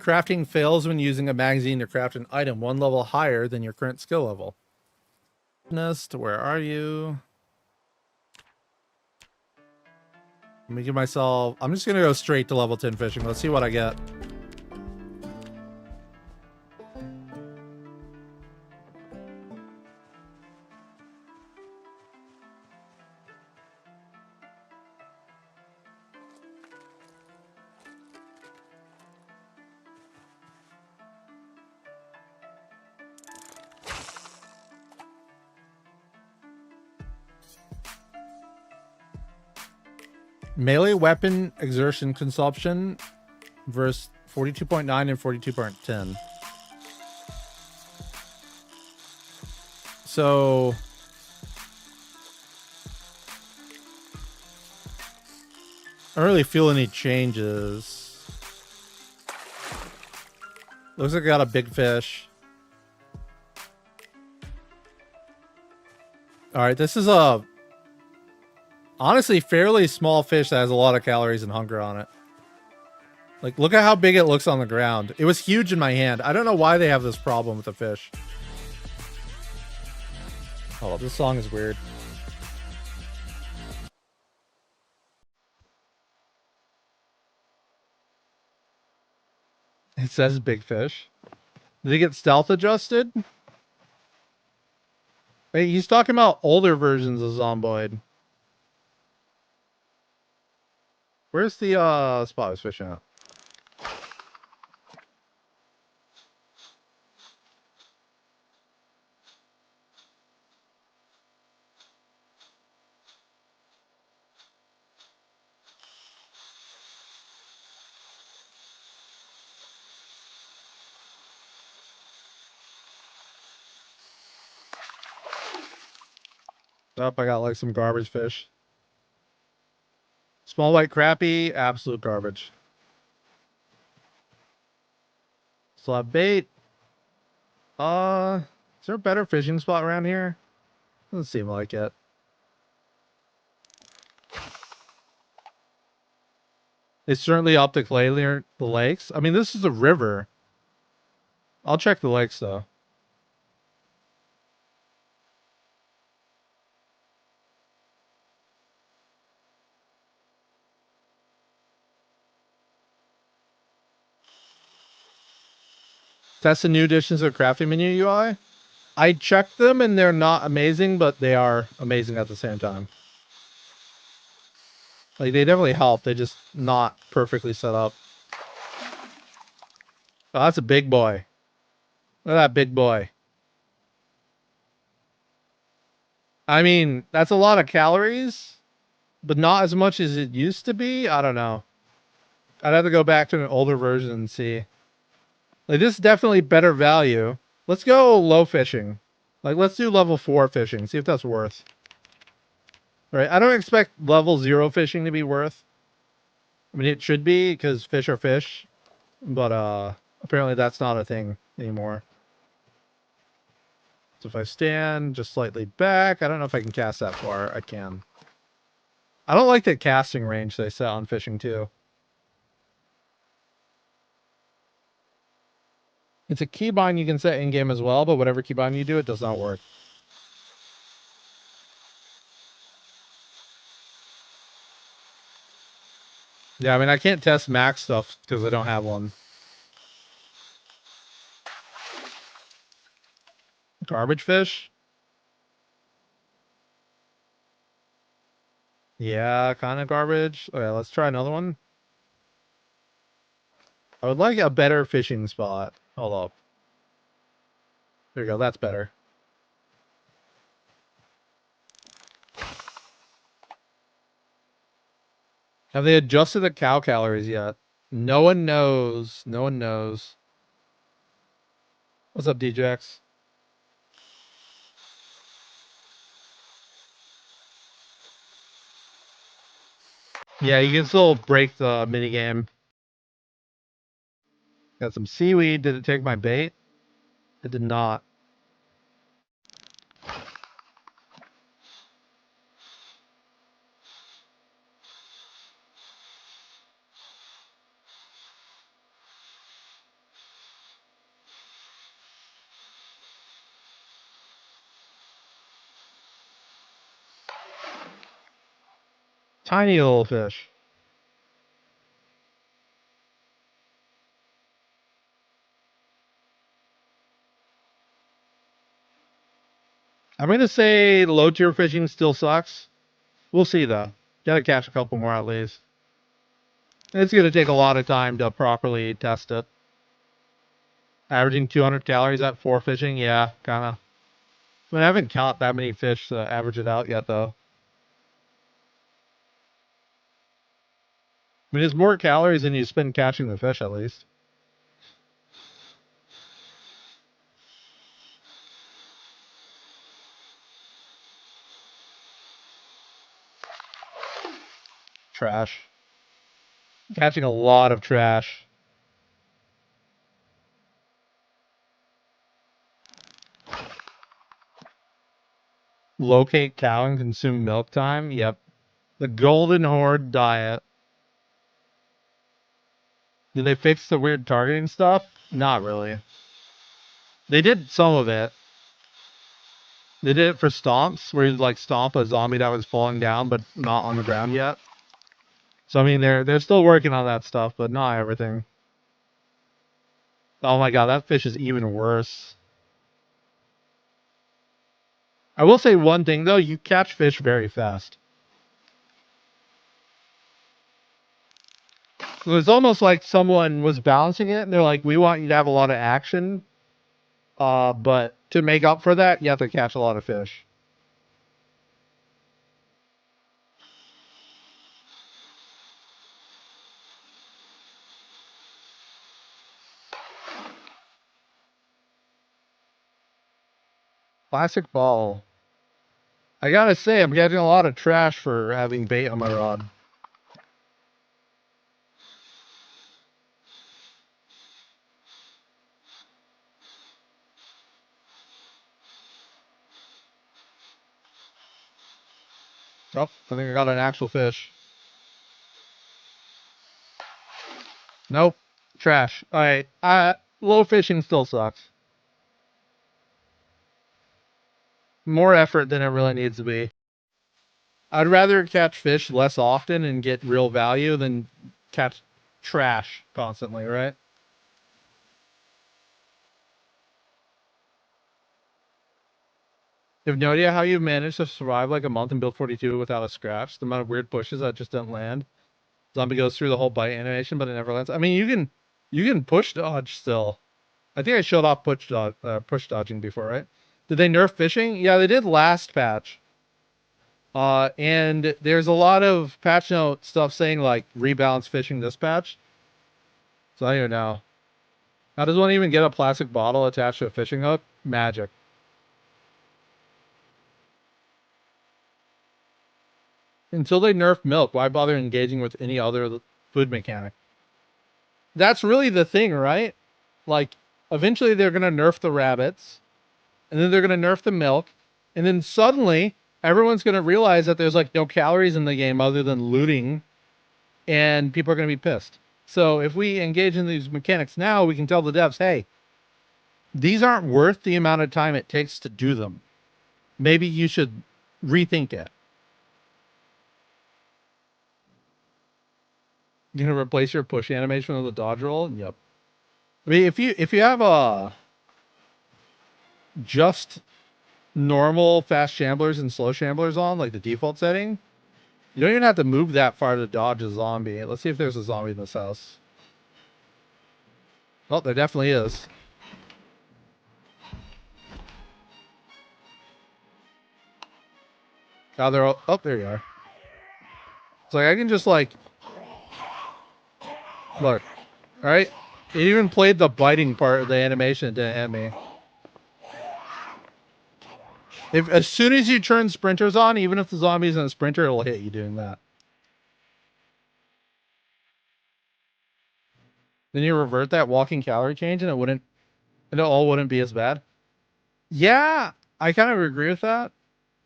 Crafting fails when using a magazine to craft an item one level higher than your current skill level. Where are you? Let me give myself... I'm just going to go straight to level 10 fishing. Let's see what I get. Melee weapon exertion consumption versus 42.9 and 42.10. So I don't really feel any changes. Looks like I got a big fish. All right, this is a honestly fairly small fish that has a lot of calories and hunger on it. Like, look at how big it looks on the ground. It was huge in my hand. I don't know why they have this problem with the fish. Oh, this song is weird. It says big fish. Did he get stealth adjusted? Wait, he's talking about older versions of Zomboid. Where's the spot I was fishing at? Up, I got like some garbage fish. Small white crappie, absolute garbage. Still have bait. Is there a better fishing spot around here? Doesn't seem like it. It's certainly up to clay near the lakes. I mean, this is a river. I'll check the lakes though. Test the new additions of crafting menu UI. I checked them and they're not amazing, but they are amazing at the same time. Like, they definitely help. They're just not perfectly set up. Oh, that's a big boy. Look at that big boy. I mean, that's a lot of calories, but not as much as it used to be. I don't know. I'd have to go back to an older version and see. Like, this is definitely better value. Let's go low fishing. Like, let's do level 4 fishing. See if that's worth. Right? I don't expect level 0 fishing to be worth. I mean, it should be because fish are fish, but apparently that's not a thing anymore. So if I stand just slightly back, I don't know if I can cast that far. I can. I don't like the casting range they set on fishing too. It's a keybind you can set in game as well, but whatever keybind you do, it does not work. Yeah, I mean, I can't test max stuff because I don't have one. Garbage fish? Yeah, kind of garbage. Okay, let's try another one. I would like a better fishing spot. Hold up. There you go. That's better. Have they adjusted the cow calories yet? No one knows. No one knows. What's up, DJX? Yeah, you can still break the minigame. Got some seaweed. Did it take my bait? It did not. Tiny little fish. I'm gonna say low tier fishing still sucks. We'll see though. Gotta catch a couple more at least. It's gonna take a lot of time to properly test it. Averaging 200 calories at 4 fishing, yeah, kinda. I mean, I haven't caught that many fish to average it out yet though. I mean, it's more calories than you spend catching the fish, at least. Trash. Catching a lot of trash. Locate cow and consume milk time. Yep. The Golden Horde diet. Did they fix the weird targeting stuff? Not really. They did some of it. They did it for stomps, where you like stomp a zombie that was falling down but not on the ground yet. So I mean, they're still working on that stuff, but not everything. Oh my god, that fish is even worse. I will say one thing though: you catch fish very fast. It was almost like someone was balancing it, and they're like, "We want you to have a lot of action, but to make up for that, you have to catch a lot of fish." Plastic ball. I gotta say, I'm getting a lot of trash for having bait on my rod. Oh, I think I got an actual fish. Nope. Trash. Alright. Low fishing still sucks. More effort than it really needs to be. I'd rather catch fish less often and get real value than catch trash constantly, right? You have no idea how you managed to survive like a month in Build 42 without a scratch. The amount of weird pushes that just didn't land. Zombie goes through the whole bite animation, but it never lands. I mean, you can push dodge still. I think I showed off push dodging before, right? Did they nerf fishing? Yeah, they did last patch. And there's a lot of patch note stuff saying like rebalance fishing this patch. So I don't even know. How does one even get a plastic bottle attached to a fishing hook? Magic. Until they nerf milk, why bother engaging with any other food mechanic? That's really the thing, right? Like, eventually they're going to nerf the rabbits, and then they're going to nerf the milk, and then suddenly everyone's going to realize that there's like no calories in the game other than looting, and people are going to be pissed. So if we engage in these mechanics now, we can tell the devs, hey, these aren't worth the amount of time it takes to do them. Maybe you should rethink it. You're gonna replace your push animation with a dodge roll? Yep. I mean, if you have a just normal fast shamblers and slow shamblers on, like the default setting, you don't even have to move that far to dodge a zombie. Let's see if there's a zombie in this house. Oh, there definitely is. Oh, they're all, oh, there you are. It's like I can just like look, all right. It even played the biting part of the animation. It didn't hit me. If as soon as you turn sprinters on, even if the zombie's in a sprinter, it'll hit you doing that. Then you revert that walking calorie change, and it all wouldn't be as bad. Yeah, I kind of agree with that.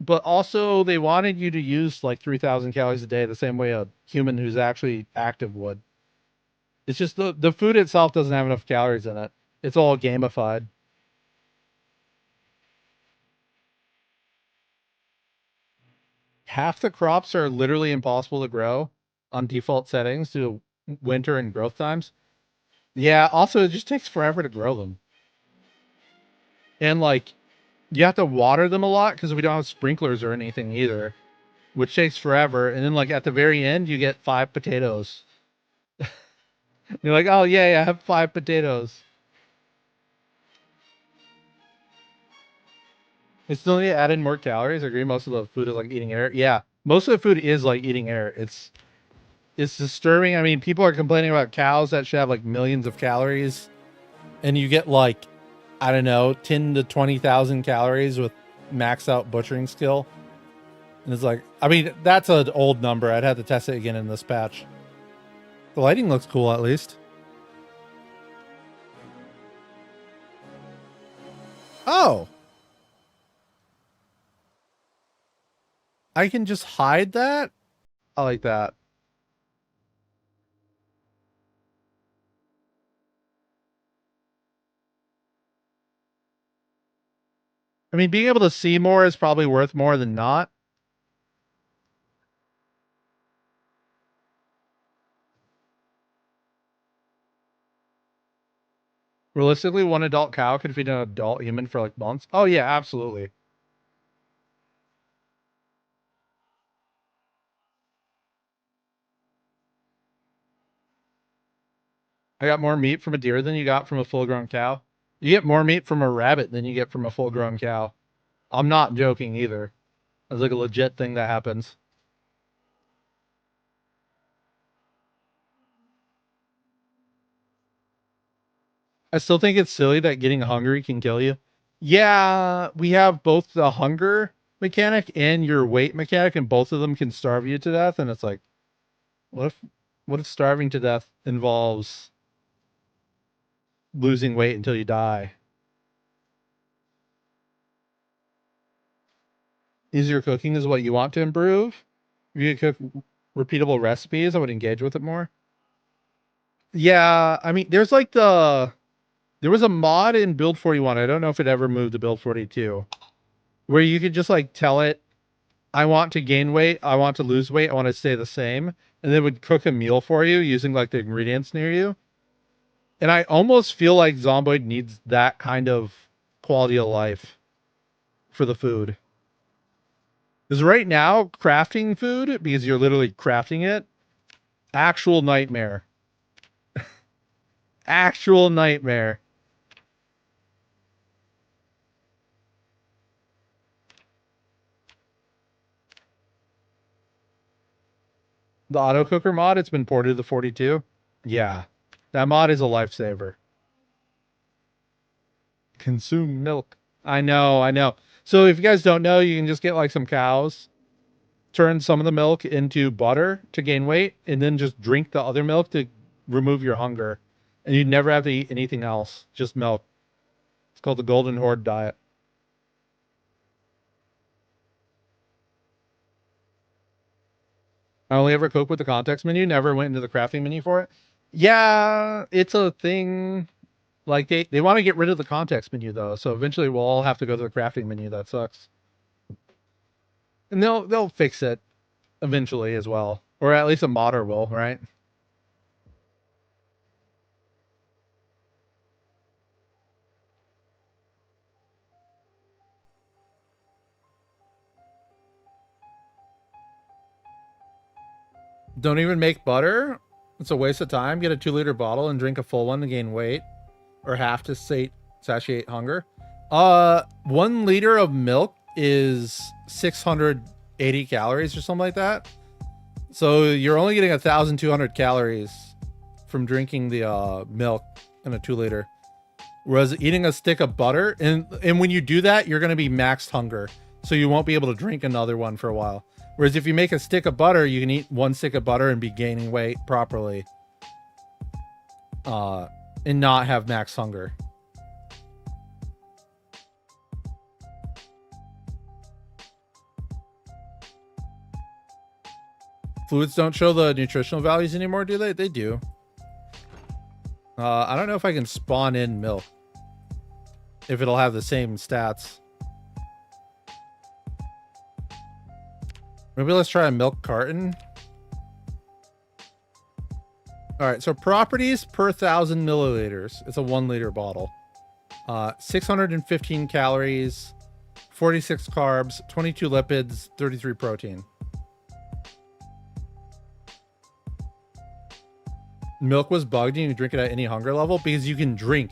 But also, they wanted you to use like 3,000 calories a day, the same way a human who's actually active would. It's just the food itself doesn't have enough calories in it. It's all gamified. Half the crops are literally impossible to grow on default settings due to winter and growth times. Yeah, also, it just takes forever to grow them. And like, you have to water them a lot because we don't have sprinklers or anything either, which takes forever. And then like at the very end, you get 5 potatoes. You're like, oh yeah, yeah, I have 5 potatoes. It's still need to add in more calories. I agree. Most of the food is like eating air. Yeah, most of the food is like eating air. It's It's disturbing. I mean, people are complaining about cows that should have like millions of calories, and you get like, I don't know, 10 to 20,000 calories with max out butchering skill. And it's like, I mean, that's an old number. I'd have to test it again in this patch. The lighting looks cool, at least. Oh, I can just hide that. I like that. I mean, being able to see more is probably worth more than not. Realistically, one adult cow could feed an adult human for like months. Oh yeah, absolutely. I got more meat from a deer than you got from a full-grown cow. You get more meat from a rabbit than you get from a full-grown cow. I'm not joking either. It's like a legit thing that happens. I still think it's silly that getting hungry can kill you. Yeah, we have both the hunger mechanic and your weight mechanic, and both of them can starve you to death. And it's like, what if, what if starving to death involves losing weight until you die? Easier cooking is what you want to improve. If you could cook repeatable recipes, I would engage with it more. Yeah, I mean, there was a mod in Build 41. I don't know if it ever moved to Build 42, where you could just like tell it, I want to gain weight, I want to lose weight, I want to stay the same, and it would cook a meal for you using like the ingredients near you. And I almost feel like Zomboid needs that kind of quality of life for the food. Because right now, crafting food, because you're literally crafting it, actual nightmare. Actual nightmare. The auto cooker mod, it's been ported to the 42. Yeah. That mod is a lifesaver. Consume milk. I know, I know. So if you guys don't know, you can just get like some cows, turn some of the milk into butter to gain weight, and then just drink the other milk to remove your hunger. And you never have to eat anything else, just milk. It's called the Golden Horde diet. I only ever cook with the context menu, never went into the crafting menu for it. Yeah, it's a thing. Like they want to get rid of the context menu though, so eventually we'll all have to go to the crafting menu. That sucks. And they'll fix it eventually as well. Or at least a modder will, right? Don't even make butter. It's a waste of time. Get a 2-liter bottle and drink a full one to gain weight, or half to satiate hunger. 1 liter of milk is 680 calories or something like that. So you're only getting 1,200 calories from drinking the milk in a 2-liter. Whereas eating a stick of butter, and when you do that, you're going to be maxed hunger. So you won't be able to drink another one for a while. Whereas if you make a stick of butter, you can eat 1 stick of butter and be gaining weight properly. And not have max hunger. Fluids don't show the nutritional values anymore, do they? They do. I don't know if I can spawn in milk. If it'll have the same stats. Maybe let's try a milk carton. All right, so properties per 1,000 milliliters. It's a 1-liter bottle. 615 calories, 46 carbs, 22 lipids, 33 protein. Milk was bugged and you drink it at any hunger level because you can drink.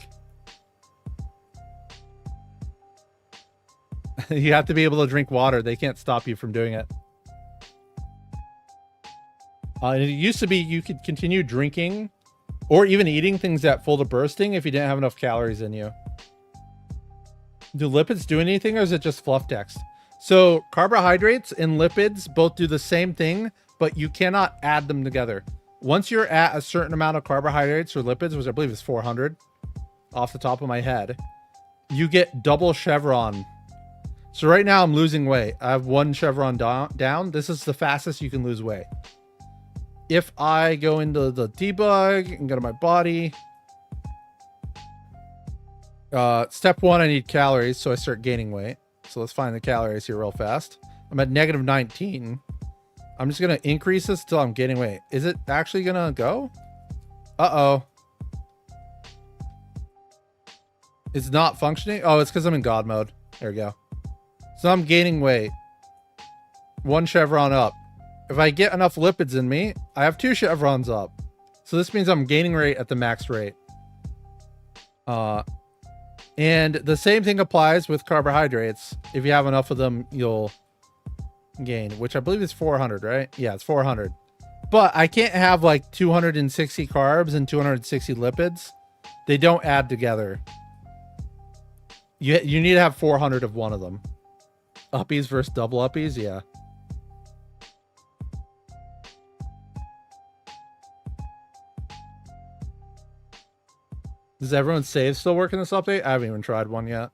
You have to be able to drink water. They can't stop you from doing it. It used to be you could continue drinking or even eating things at full to bursting if you didn't have enough calories in you. Do lipids do anything, or is it just fluff text? So carbohydrates and lipids both do the same thing, but you cannot add them together. Once you're at a certain amount of carbohydrates or lipids, which I believe is 400 off the top of my head, you get double chevron. So right now I'm losing weight. I have 1 chevron down. This is the fastest you can lose weight. If I go into the debug and go to my body, step 1, I need calories, so I start gaining weight. So let's find the calories here real fast. I'm at negative 19. I'm just gonna increase this till I'm gaining weight. Is it actually gonna go? Uh-oh. It's not functioning? Oh, it's because I'm in God mode. There we go. So I'm gaining weight. 1 chevron up. If I get enough lipids in me, I have 2 chevrons up. So this means I'm gaining weight at the max rate. And the same thing applies with carbohydrates. If you have enough of them, you'll gain, which I believe is 400, right? Yeah, it's 400. But I can't have like 260 carbs and 260 lipids. They don't add together. You need to have 400 of one of them. Uppies versus double uppies, yeah. Does everyone's save still work in this update? I haven't even tried one yet.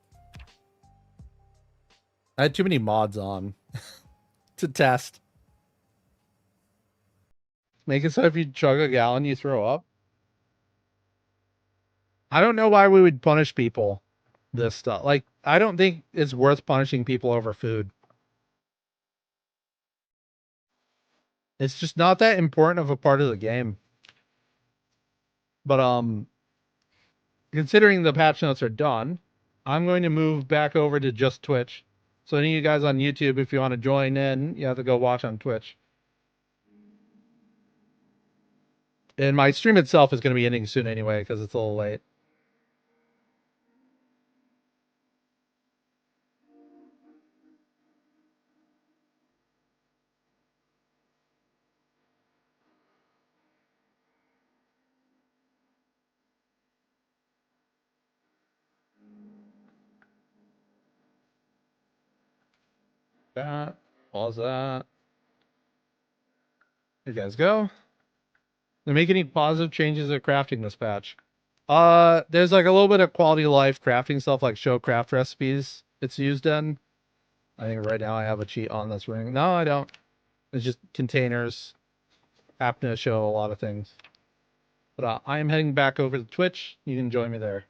I had too many mods on to test. Make it so if you chug a gallon, you throw up. I don't know why we would punish people this stuff. Like, I don't think it's worth punishing people over food. It's just not that important of a part of the game. But considering the patch notes are done, I'm going to move back over to just Twitch. So any of you guys on YouTube, if you want to join in, you have to go watch on Twitch. And my stream itself is going to be ending soon anyway, because it's a little late. That, pause that. Here you guys go. They're making any positive changes to crafting this patch. There's like a little bit of quality of life crafting stuff, like show craft recipes it's used in. I think right now I have a cheat on this ring. No, I don't. It's just containers. Happen to show a lot of things. But I am heading back over to Twitch. You can join me there.